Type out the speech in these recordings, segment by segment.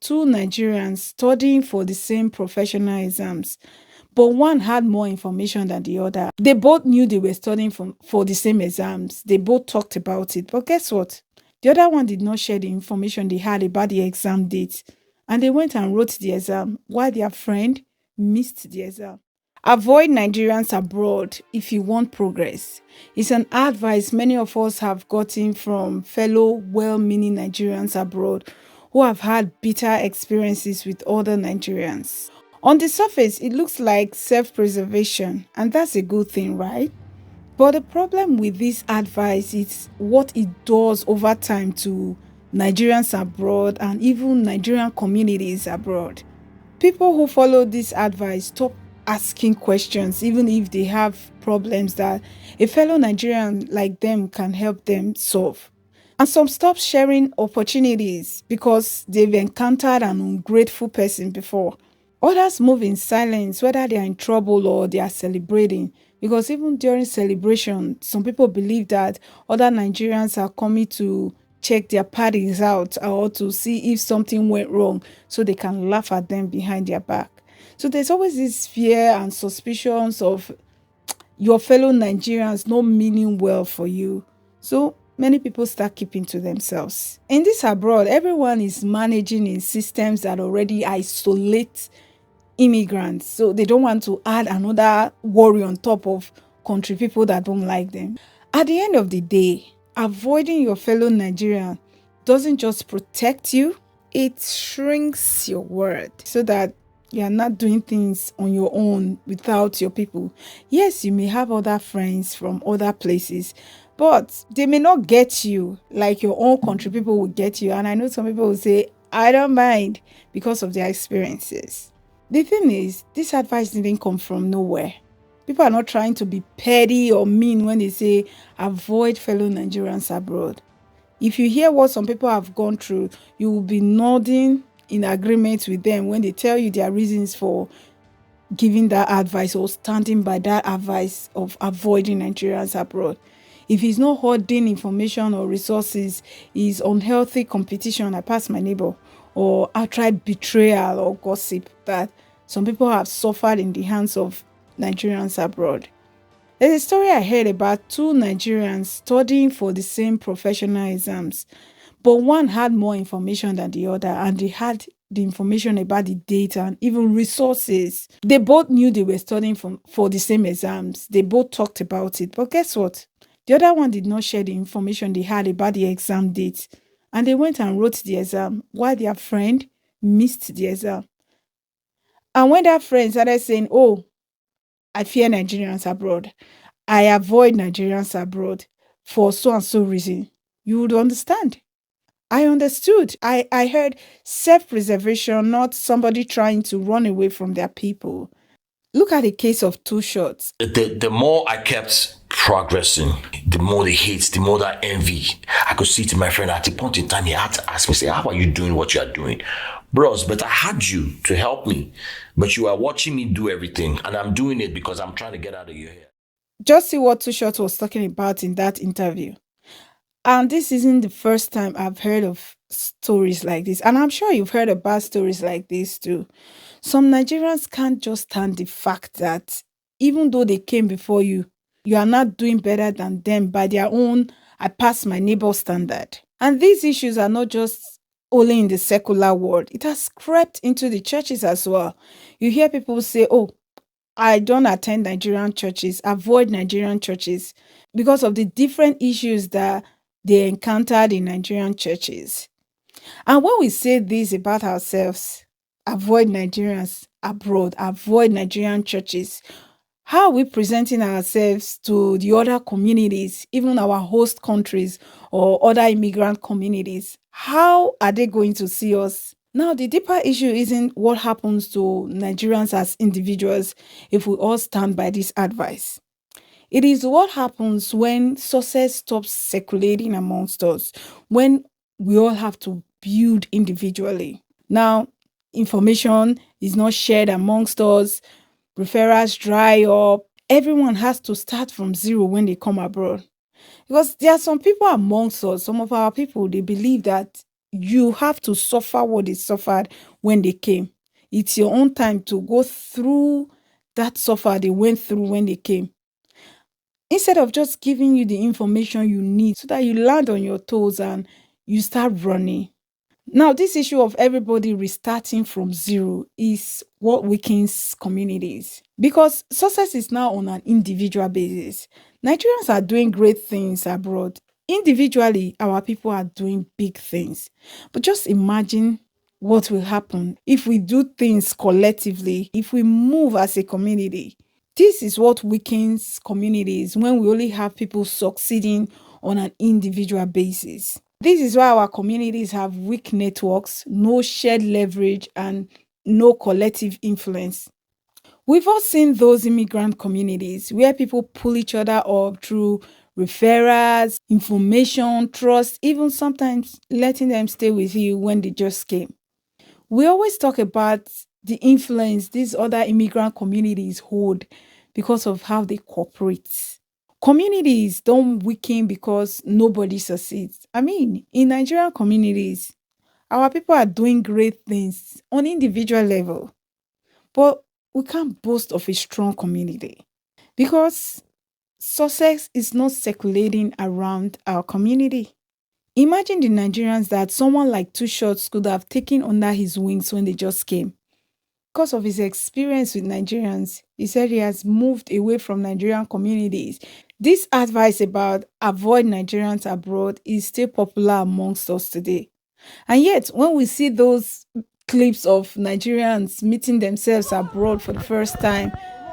two Nigerians studying for the same professional exams, but one had more information than the other. They both knew they were studying for the same exams. They both talked about it. But guess what? The other one did not share the information they had about the exam date. And they went and wrote the exam while their friend missed the exam. Avoid Nigerians abroad if you want progress. It's an advice many of us have gotten from fellow well meaning Nigerians abroad who have had bitter experiences with other Nigerians. On the surface, it looks like self preservation, and that's a good thing, right? But the problem with this advice is what it does over time to Nigerians abroad and even Nigerian communities abroad. People who follow this advice stop asking questions, even if they have problems that a fellow Nigerian like them can help them solve. And some stop sharing opportunities because they've encountered an ungrateful person before. Others move in silence, whether they are in trouble or they are celebrating. Because even during celebration, some people believe that other Nigerians are coming to check their parties out or to see if something went wrong so they can laugh at them behind their back. So there's always this fear and suspicions of your fellow Nigerians not meaning well for you. So many people start keeping to themselves. In this abroad, everyone is managing in systems that already isolate immigrants. So they don't want to add another worry on top of country people that don't like them. At the end of the day, avoiding your fellow Nigerian doesn't just protect you, it shrinks your world so that you are not doing things on your own without your people. Yes, you may have other friends from other places, but they may not get you like your own country people will get you. And I know some people will say, I don't mind because of their experiences. The thing is, this advice didn't come from nowhere. People are not trying to be petty or mean when they say avoid fellow Nigerians abroad. If you hear what some people have gone through, you will be nodding in agreement with them when they tell you their reasons for giving that advice or standing by that advice of avoiding Nigerians abroad. If it's not hoarding information or resources, it's unhealthy competition, I pass my neighbor, or outright betrayal or gossip that some people have suffered in the hands of Nigerians abroad. There's a story I heard about two Nigerians studying for the same professional exams, but one had more information than the other, and they had the information about the data and even resources. They both knew they were studying for the same exams. They both talked about it. But guess what? The other one did not share the information they had about the exam date. And they went and wrote the exam while their friend missed the exam. And when that friend started saying, oh, I fear Nigerians abroad, I avoid Nigerians abroad for so and so reason, you would understand. I understood. I heard self preservation, not somebody trying to run away from their people. Look at the case of Two Shots. The more I kept progressing, the more the hate, the more that envy. I could see to my friend at a point in time, he had to ask me, say, how are you doing what you are doing? Bros, but I had you to help me. But you are watching me do everything, and I'm doing it because I'm trying to get out of your hair. Just see what Two Shots was talking about in that interview. And this isn't the first time I've heard of stories like this. And I'm sure you've heard about stories like this too. Some Nigerians can't just stand the fact that even though they came before you are not doing better than them by their own, I pass my neighbor standard. And these issues are not just only in the secular world, it has crept into the churches as well. You hear people say, oh, I don't attend Nigerian churches, avoid Nigerian churches because of the different issues that they encountered in Nigerian churches. And when we say this about ourselves, avoid Nigerians abroad, avoid Nigerian churches, how are we presenting ourselves to the other communities, even our host countries or other immigrant communities? How are they going to see us? Now, the deeper issue isn't what happens to Nigerians as individuals if we all stand by this advice. It is what happens when success stops circulating amongst us, when we all have to build individually. Now, information is not shared amongst us, referrals dry up. Everyone has to start from zero when they come abroad. Because there are some people amongst us, some of our people, they believe that you have to suffer what they suffered when they came. It's your own time to go through that suffer they went through when they came. Instead of just giving you the information you need so that you land on your toes and you start running. Now, this issue of everybody restarting from zero is what weakens communities because success is now on an individual basis. Nigerians are doing great things abroad. Individually, our people are doing big things. But just imagine what will happen if we do things collectively, if we move as a community. This is what weakens communities when we only have people succeeding on an individual basis. This is why our communities have weak networks, no shared leverage, and no collective influence. We've all seen those immigrant communities where people pull each other up through referrals, information, trust, even sometimes letting them stay with you when they just came. We always talk about the influence these other immigrant communities hold because of how they cooperate. Communities don't weaken because nobody succeeds. I mean, in Nigerian communities, our people are doing great things on individual level, but we can't boast of a strong community because success is not circulating around our community. Imagine the Nigerians that someone like Two Shots could have taken under his wings when they just came. Because of his experience with Nigerians, he said he has moved away from Nigerian communities. This advice about avoid Nigerians abroad is still popular amongst us today. And yet, when we see those clips of Nigerians meeting themselves abroad for the first time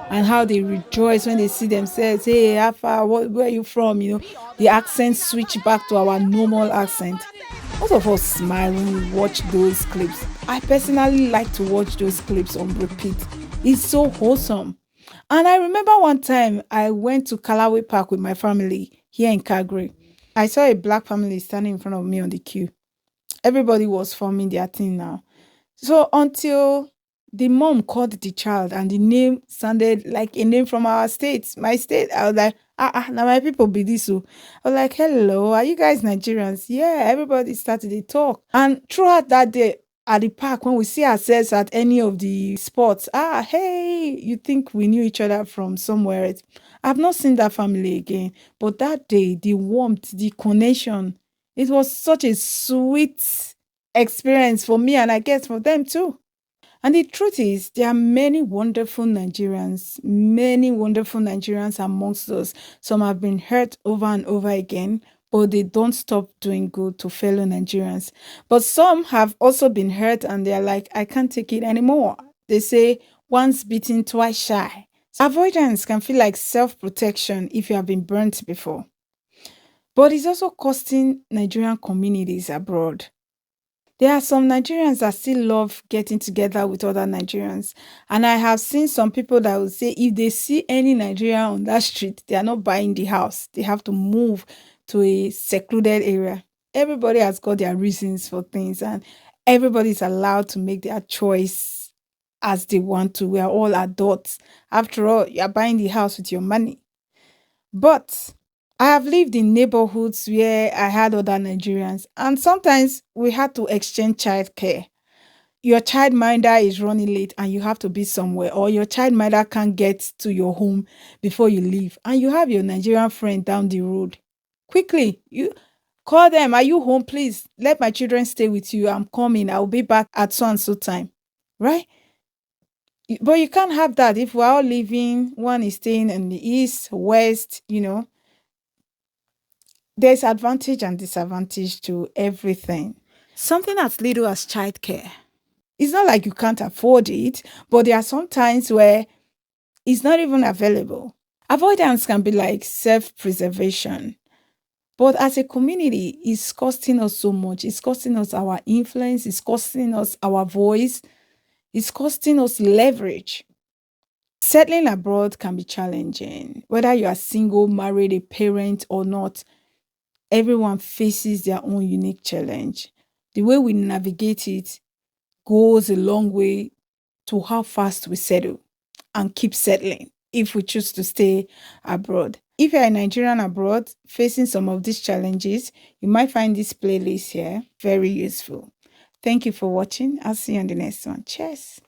and how they rejoice when they see themselves, hey, Alpha, where are you from? The accents switch back to our normal accent. Most of us smile when we watch those clips. I personally like to watch those clips on repeat. It's so wholesome. And I remember one time I went to Callaway Park with my family here in Calgary. I saw a black family standing in front of me on the queue. Everybody was forming their thing now. So until the mom called the child and the name sounded like a name from our state, my state, I was like, now my people be this. So I was like, hello, are you guys Nigerians? Yeah, everybody started to talk. And throughout that day at the park, when we see ourselves at any of the spots, hey, you think we knew each other from somewhere else. I've not seen that family again. But that day, the warmth, the connection, it was such a sweet experience for me and I guess for them too. And the truth is, there are many wonderful Nigerians amongst us. Some have been hurt over and over again, but they don't stop doing good to fellow Nigerians. But some have also been hurt and they're like, I can't take it anymore. They say, once bitten, twice shy. Avoidance can feel like self protection if you have been burnt before. But it's also costing Nigerian communities abroad. There are some Nigerians that still love getting together with other Nigerians. And I have seen some people that will say if they see any Nigerian on that street, they are not buying the house. They have to move to a secluded area. Everybody has got their reasons for things, and everybody is allowed to make their choice as they want to. We are all adults. After all, you are buying the house with your money. But I have lived in neighborhoods where I had other Nigerians, and sometimes we had to exchange childcare. Your childminder is running late and you have to be somewhere, or your childminder can't get to your home before you leave, and you have your Nigerian friend down the road. Quickly, you call them, are you home? Please let my children stay with you. I'm coming. I'll be back at so and so time. Right? But you can't have that if we're all living, one is staying in the east, west. There's advantage and disadvantage to everything. Something as little as childcare. It's not like you can't afford it, but there are some times where it's not even available. Avoidance can be like self-preservation. But as a community, it's costing us so much. It's costing us our influence. It's costing us our voice. It's costing us leverage. Settling abroad can be challenging. Whether you are single, married, a parent, or not, everyone faces their own unique challenge. The way we navigate it goes a long way to how fast we settle and keep settling if we choose to stay abroad. If you're a Nigerian abroad facing some of these challenges, you might find this playlist here very useful. Thank you for watching. I'll see you on the next one. Cheers.